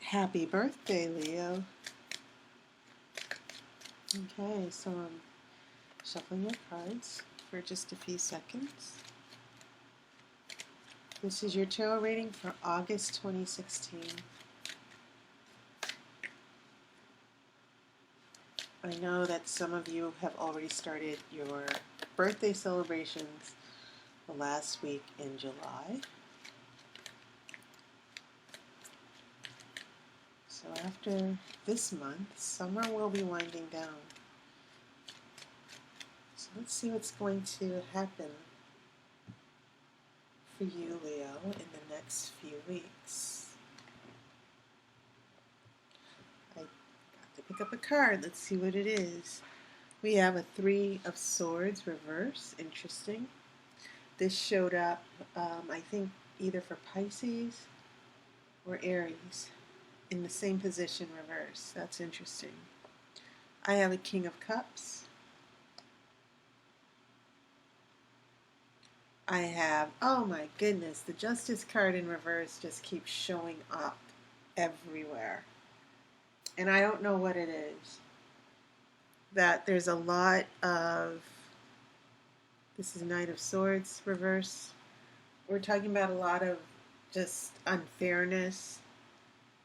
Happy birthday, Leo. Okay, so I'm shuffling your cards for just a few seconds. This is your tarot reading for August 2016. I know that some of you have already started your birthday celebrations the last week in July. So after this month, summer will be winding down. So let's see what's going to happen for you, Leo, in the next few weeks. I got to pick up a card. Let's see what it is. We have a Three of Swords reverse. Interesting. This showed up, I think, either for Pisces or Aries in the same position reverse. That's interesting. I have a King of Cups. I have, oh my goodness, the Justice card in reverse just keeps showing up everywhere. And I don't know what it is. That there's a lot of, this is Knight of Swords reverse. We're talking about a lot of just unfairness.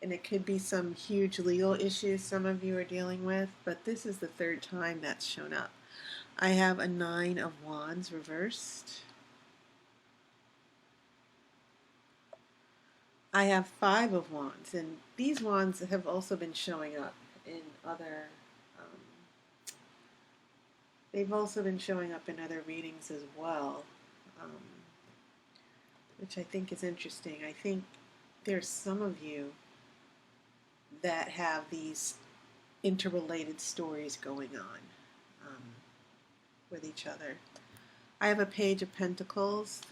And it could be some huge legal issues some of you are dealing with. But this is the third time that's shown up. I have a Nine of Wands reversed. I have Five of Wands, and these wands have also been showing up in other, they've also been showing up in other readings as well, which I think is interesting. I think there's some of you that have these interrelated stories going on with each other. I have a Page of Pentacles.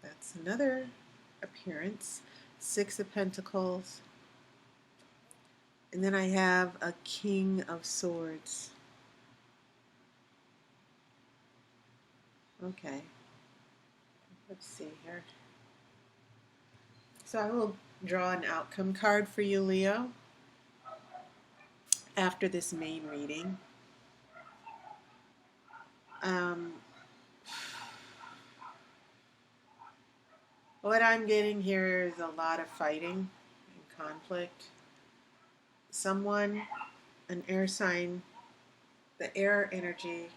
That's another appearance. Six of Pentacles. And then I have a King of Swords. Okay. Let's see here. So I will draw an outcome card for you, Leo, after this main reading. What I'm getting here is a lot of fighting and conflict. Someone, an air sign, the air energy,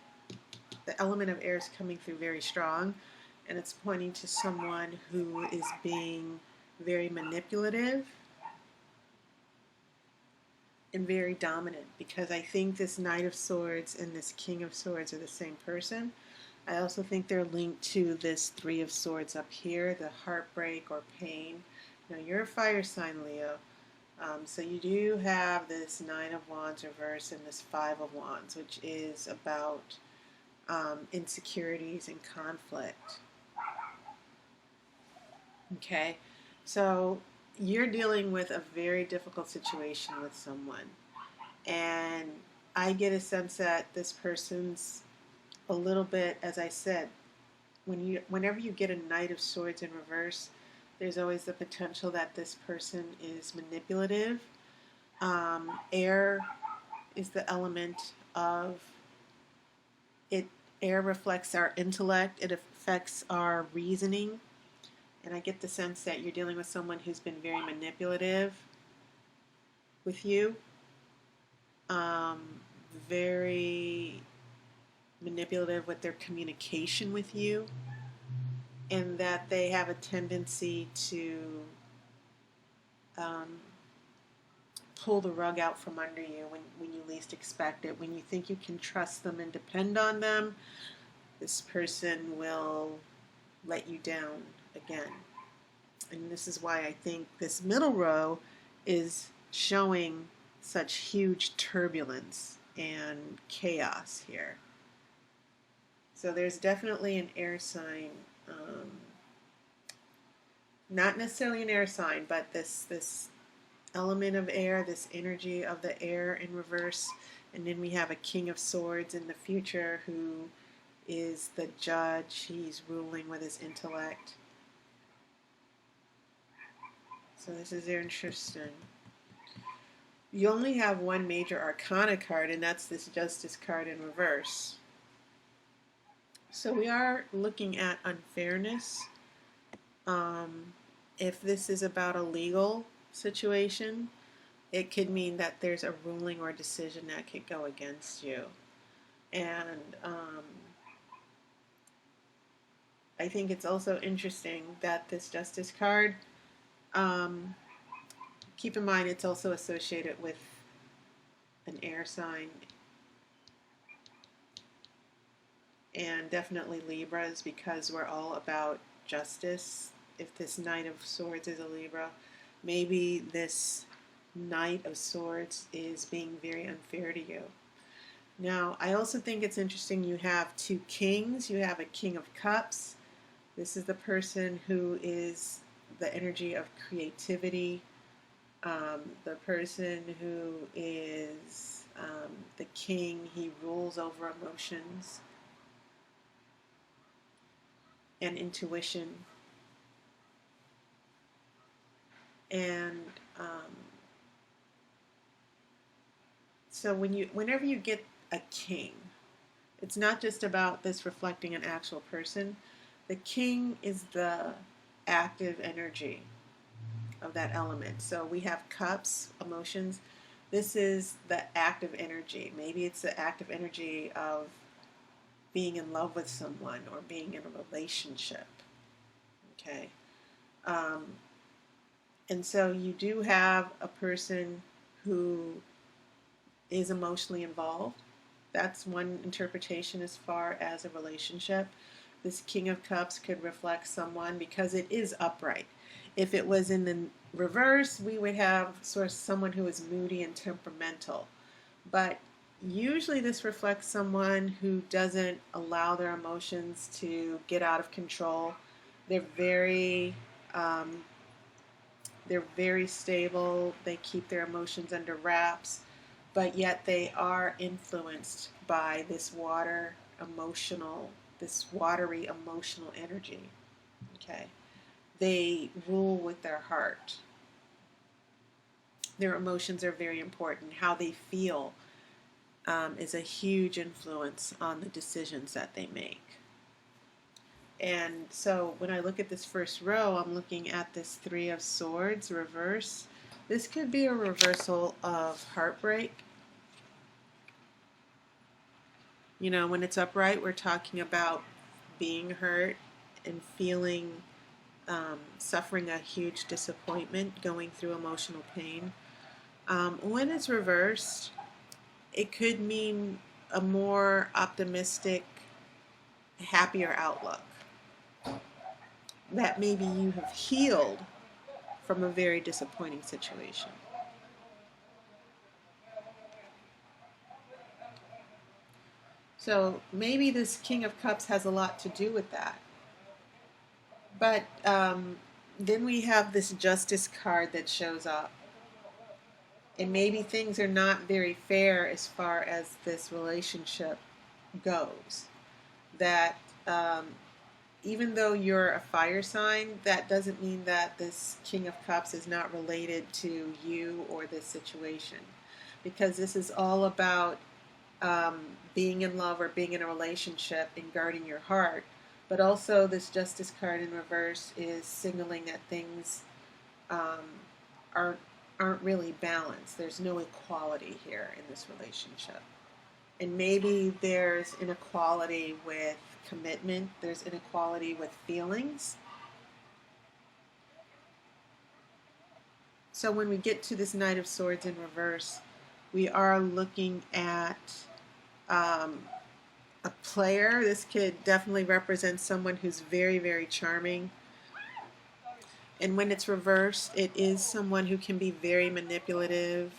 the element of air is coming through very strong, and it's pointing to someone who is being very manipulative and very dominant, because I think this Knight of Swords and this King of Swords are the same person. I also think they're linked to this Three of Swords up here, the heartbreak or pain. Now, you're a fire sign, Leo. So you do have this Nine of Wands reverse and this Five of Wands, which is about insecurities and conflict. Okay, so you're dealing with a very difficult situation with someone. And I get a sense that this person's a little bit, as I said, whenever you get a Knight of Swords in reverse, there's always the potential that this person is manipulative. Air is the element of it. Air reflects our intellect. It affects our reasoning. And I get the sense that you're dealing with someone who's been very manipulative with you. Very manipulative with their communication with you, and that they have a tendency to pull the rug out from under you when you least expect it. When you think you can trust them and depend on them, this person will let you down again. And this is why I think this middle row is showing such huge turbulence and chaos here. So there's definitely an air sign, not necessarily an air sign, but this element of air, this energy of the air in reverse. And then we have a King of Swords in the future who is the judge. He's ruling with his intellect. So this is very interesting. You only have one major arcana card, and that's this Justice card in reverse. So we are looking at unfairness. If this is about a legal situation, it could mean that there's a ruling or a decision that could go against you. And I think it's also interesting that this Justice card, um, keep in mind it's also associated with an air sign, and definitely Libras, because we're all about justice. If this Knight of Swords is a Libra, maybe this Knight of Swords is being very unfair to you. Now, I also think it's interesting you have two kings. You have a King of Cups. This is the person who is the energy of creativity, the person who is the king. He rules over emotions and intuition. And so whenever you get a king, it's not just about this reflecting an actual person. The king is the active energy of that element. So we have cups, emotions. This is the active energy. Maybe it's the active energy of being in love with someone or being in a relationship. Okay. And so you do have a person who is emotionally involved. That's one interpretation as far as a relationship. This King of Cups could reflect someone because it is upright. If it was in the reverse, we would have sort of someone who is moody and temperamental. But usually this reflects someone who doesn't allow their emotions to get out of control. They're very stable. They keep their emotions under wraps, but yet they are influenced by this watery emotional energy. Okay, they rule with their heart. Their emotions are very important. How they feel is a huge influence on the decisions that they make. And so when I look at this first row, I'm looking at this Three of Swords reverse. This could be a reversal of heartbreak. You know, when it's upright, we're talking about being hurt and feeling, suffering a huge disappointment, going through emotional pain. When it's reversed, it could mean a more optimistic, happier outlook. That maybe you have healed from a very disappointing situation. So maybe this King of Cups has a lot to do with that. But then we have this Justice card that shows up. And maybe things are not very fair as far as this relationship goes. That even though you're a fire sign, that doesn't mean that this King of Cups is not related to you or this situation. Because this is all about being in love or being in a relationship and guarding your heart. But also this Justice card in reverse is signaling that things aren't really balanced. There's no equality here in this relationship. And maybe there's inequality with commitment. There's inequality with feelings. So when we get to this Knight of Swords in reverse, we are looking at a player. This could definitely represent someone who's very, very charming. And when it's reversed, it is someone who can be very manipulative,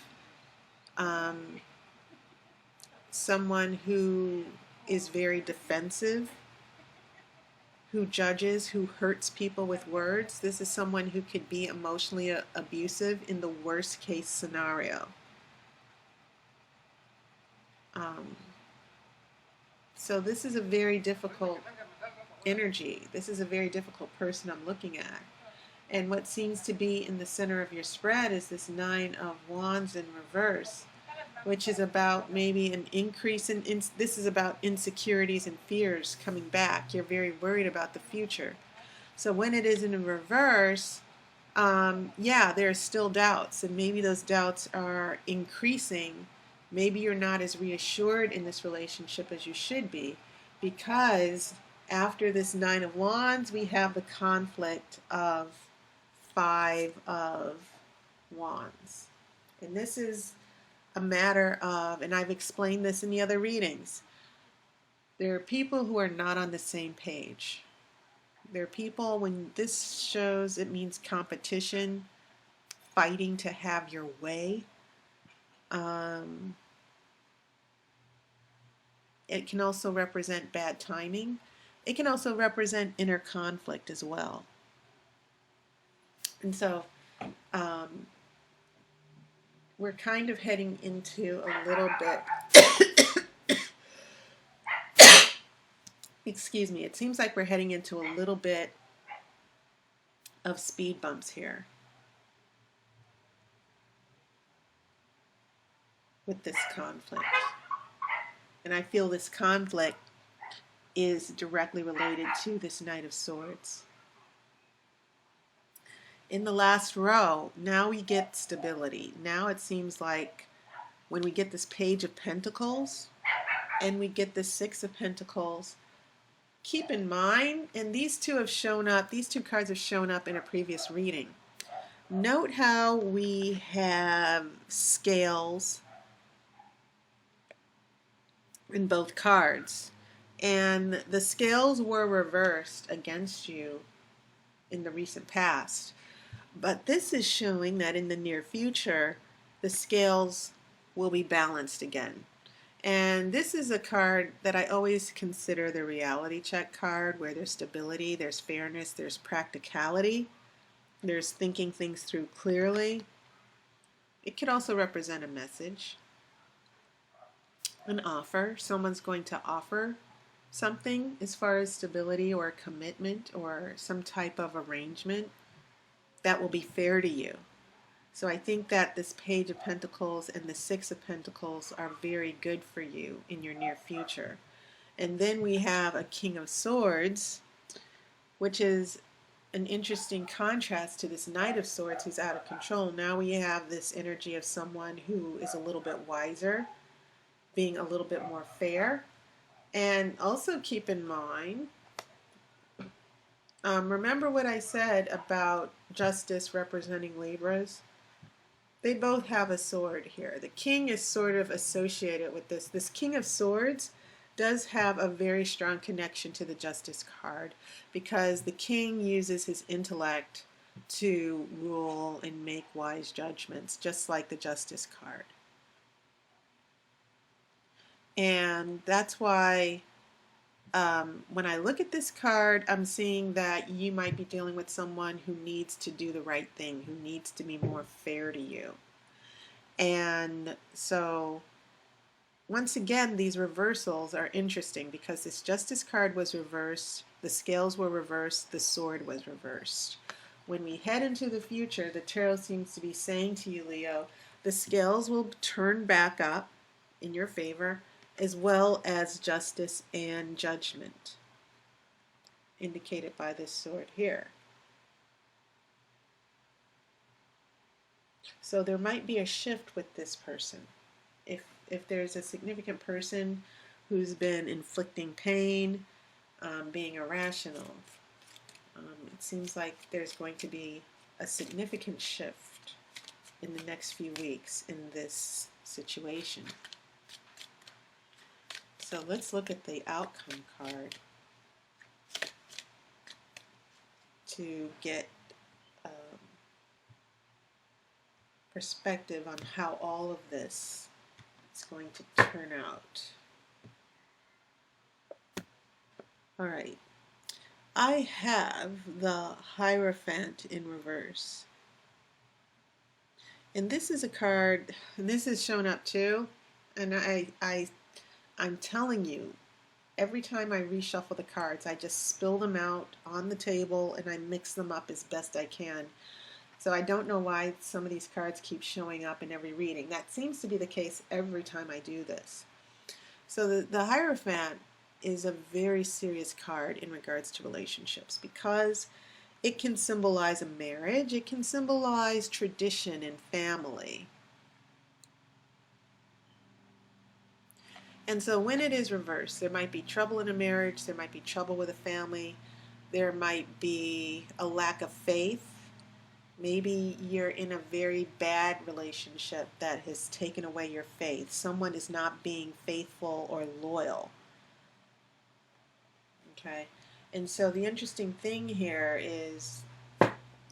someone who is very defensive, who judges, who hurts people with words. This is someone who could be emotionally abusive in the worst case scenario. So this is a very difficult energy. This is a very difficult person I'm looking at. And what seems to be in the center of your spread is this Nine of Wands in reverse, which is about maybe an increase in this is about insecurities and fears coming back. You're very worried about the future. So when it is in reverse, yeah, there are still doubts, and maybe those doubts are increasing. Maybe you're not as reassured in this relationship as you should be, because after this Nine of Wands, we have the conflict of Five of Wands. And this is a matter of, and I've explained this in the other readings, there are people who are not on the same page. There are people, when this shows, it means competition, fighting to have your way. It can also represent bad timing. It can also represent inner conflict as well. And so we're kind of heading into a little bit, excuse me, it seems like we're heading into a little bit of speed bumps here with this conflict. And I feel this conflict is directly related to this Knight of Swords. In the last row, now we get stability. Now it seems like when we get this Page of Pentacles and we get this Six of Pentacles, keep in mind, and these two have shown up, these two cards have shown up in a previous reading. Note how we have scales in both cards, and the scales were reversed against you in the recent past. But this is showing that in the near future, the scales will be balanced again. And this is a card that I always consider the reality check card, where there's stability, there's fairness, there's practicality, there's thinking things through clearly. It could also represent a message, an offer. Someone's going to offer something as far as stability or commitment or some type of arrangement that will be fair to you. So I think that this Page of Pentacles and the Six of Pentacles are very good for you in your near future. And then we have a King of Swords, which is an interesting contrast to this Knight of Swords who's out of control. Now we have this energy of someone who is a little bit wiser, being a little bit more fair. And also keep in mind, remember what I said about Justice representing Libras? They both have a sword here. The King is sort of associated with this. This King of Swords does have a very strong connection to the Justice card, because the King uses his intellect to rule and make wise judgments, just like the Justice card. And that's why when I look at this card, I'm seeing that you might be dealing with someone who needs to do the right thing, who needs to be more fair to you. And so, once again, these reversals are interesting, because this Justice card was reversed, the scales were reversed, the sword was reversed. When we head into the future, the tarot seems to be saying to you, Leo, the scales will turn back up in your favor, as well as justice and judgment, indicated by this sword here. So there might be a shift with this person. If there's a significant person who's been inflicting pain, being irrational, it seems like there's going to be a significant shift in the next few weeks in this situation. So let's look at the outcome card to get perspective on how all of this is going to turn out. All right. I have the Hierophant in reverse. And this is a card, and this has shown up too, and I'm telling you, every time I reshuffle the cards, I just spill them out on the table and I mix them up as best I can. So I don't know why some of these cards keep showing up in every reading. That seems to be the case every time I do this. So the Hierophant is a very serious card in regards to relationships because it can symbolize a marriage, it can symbolize tradition and family. And so when it is reversed, there might be trouble in a marriage, there might be trouble with a family, there might be a lack of faith. Maybe you're in a very bad relationship that has taken away your faith. Someone is not being faithful or loyal. Okay? And so the interesting thing here is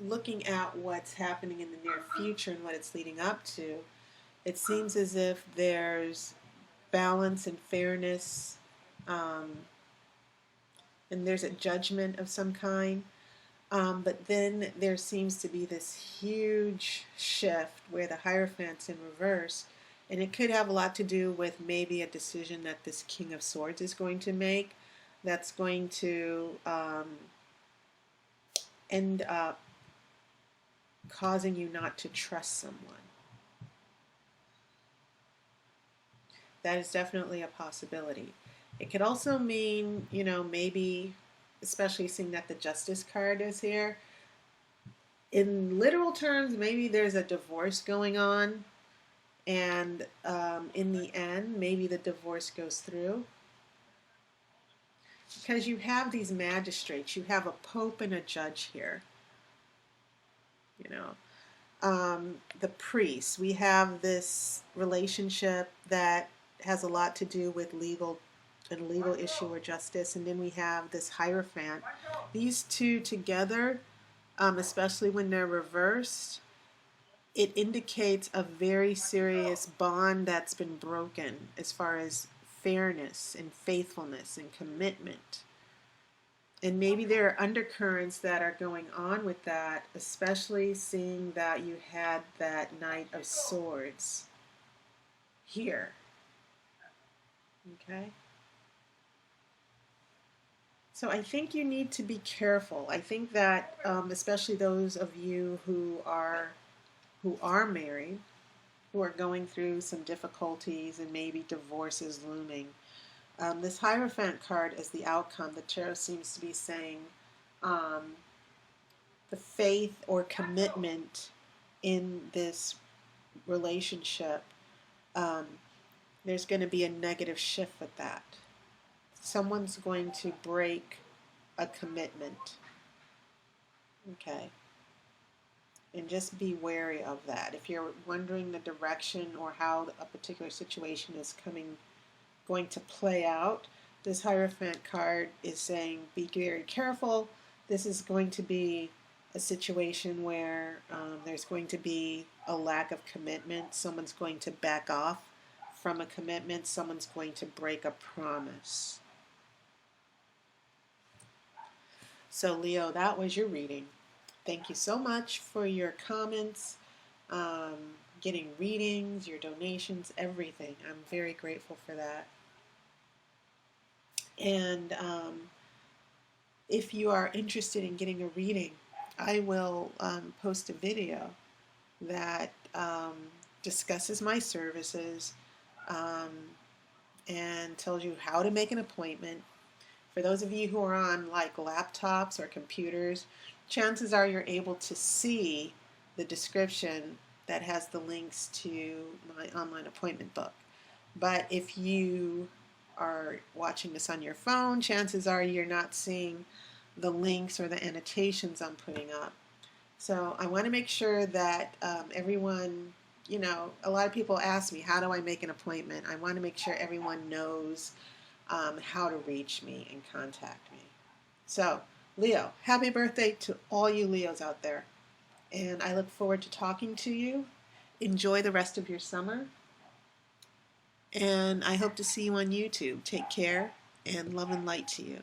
looking at what's happening in the near future and what it's leading up to. It seems as if there's balance and fairness, and there's a judgment of some kind. But then there seems to be this huge shift where the Hierophant's in reverse, and it could have a lot to do with maybe a decision that this King of Swords is going to make that's going to end up causing you not to trust someone. That is definitely a possibility. It could also mean, maybe, especially seeing that the Justice card is here, in literal terms, maybe there's a divorce going on, and in the end, maybe the divorce goes through. Because you have these magistrates, you have a pope and a judge here. The priests, we have this relationship that has a lot to do with legal issue or justice, and then we have this Hierophant. These two together, especially when they're reversed, it indicates a very serious bond that's been broken as far as fairness and faithfulness and commitment. And maybe there are undercurrents that are going on with that, especially seeing that you had that Knight of Swords here. Okay? So I think you need to be careful. I think that especially those of you who are married, who are going through some difficulties and maybe divorce is looming, this Hierophant card as the outcome, the tarot seems to be saying the faith or commitment in this relationship, there's going to be a negative shift with that. Someone's going to break a commitment. Okay? And just be wary of that. If you're wondering the direction or how a particular situation is going to play out, this Hierophant card is saying be very careful. This is going to be a situation where there's going to be a lack of commitment. Someone's going to back off from a commitment. Someone's going to break a promise. So Leo, that was your reading. Thank you so much for your comments, getting readings, your donations, everything. I'm very grateful for that. And if you are interested in getting a reading, I will post a video that discusses my services and tells you how to make an appointment. For those of you who are on like laptops or computers, chances are you're able to see the description that has the links to my online appointment book. But if you are watching this on your phone, chances are you're not seeing the links or the annotations I'm putting up. So I want to make sure that everyone, a lot of people ask me, how do I make an appointment? I want to make sure everyone knows how to reach me and contact me. So, Leo, happy birthday to all you Leos out there. And I look forward to talking to you. Enjoy the rest of your summer. And I hope to see you on YouTube. Take care and love and light to you.